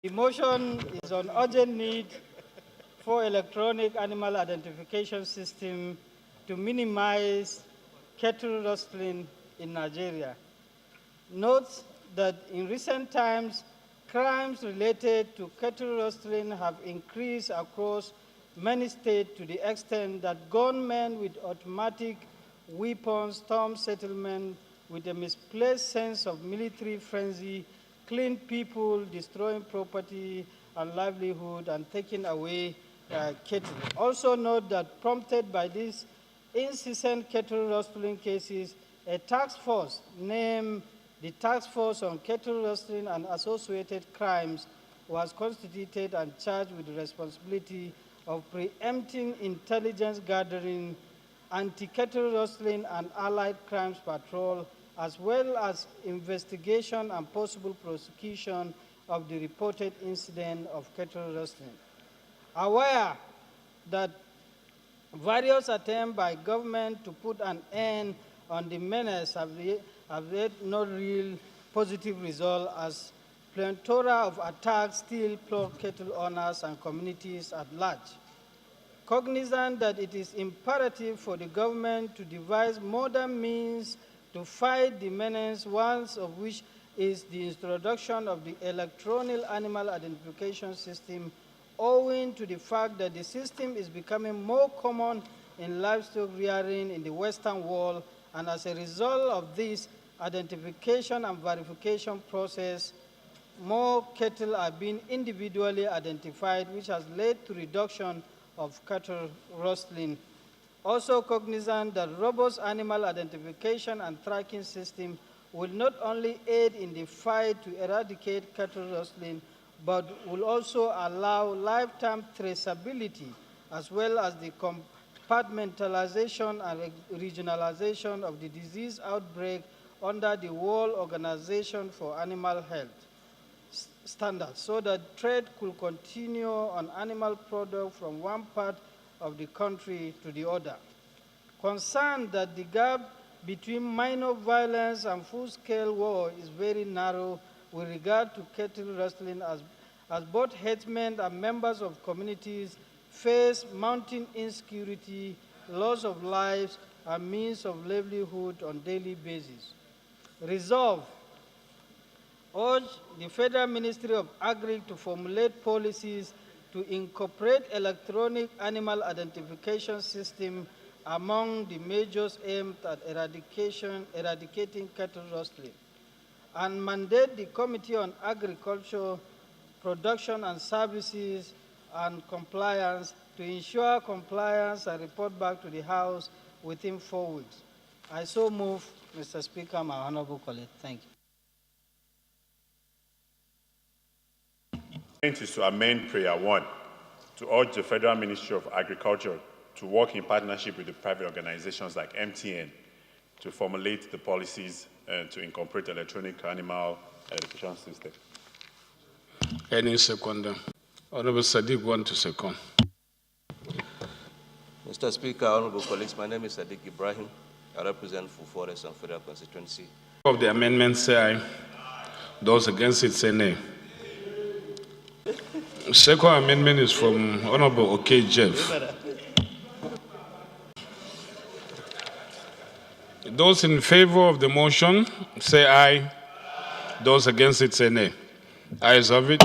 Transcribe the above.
The motion is on urgent need for electronic animal identification system to minimize cattle rustling in Nigeria. Note that in recent times, crimes related to cattle rustling have increased across many states to the extent that gunmen with automatic weapons storm settlement with a misplaced sense of military frenzy, killing people, destroying property and livelihood, and taking away cattle. Also note that prompted by these incessant cattle rustling cases, a task force named the Task Force on Cattle Rustling and Associated Crimes was constituted and charged with the responsibility of preempting intelligence gathering, anti-cattle rustling and allied crimes patrol, as well as investigation and possible prosecution of the reported incident of cattle rustling. Aware that various attempts by government to put an end on the menace have yet no real positive result, as plethora of attacks still plague cattle owners and communities at large. Cognizant that it is imperative for the government to devise modern means to fight the menace, one of which is the introduction of the electronic animal identification system, owing to the fact that the system is becoming more common in livestock rearing in the Western world, and as a result of this identification and verification process, more cattle are being individually identified, which has led to reduction of cattle rustling. Also cognizant that robust animal identification and tracking system will not only aid in the fight to eradicate cattle rustling, but will also allow lifetime traceability, as well as the compartmentalization and regionalization of the disease outbreak under the World Organization for Animal Health standards, so that trade could continue on animal products from one part of the country to the other. Concerned that the gap between minor violence and full-scale war is very narrow with regard to cattle rustling, as both headsmen and members of communities face mounting insecurity, loss of lives, and means of livelihood on a daily basis. Resolve, urge the Federal Ministry of Agriculture to formulate policies to incorporate electronic animal identification system among the measures aimed at eradicating cattle rustling, and mandate the Committee on Agriculture, Production and Services and Compliance to ensure compliance and report back to the House within 4 weeks. I so move, Mr. Speaker, my honorable colleague. Thank you. Is to amend Prayer 1 to urge the Federal Ministry of Agriculture to work in partnership with the private organizations like MTN to formulate the policies to incorporate electronic animal identification system. Any seconder? Honorable Sadiq, want to second. Mr. Speaker, honorable colleagues, my name is Sadiq Ibrahim. I represent Full Forest and Federal Constituency. Of the amendment, say aye. Those against it, say nay. Second amendment is from Honorable OK Jeff. Those in favor of the motion, say aye. Those against it, say nay. Ayes have it.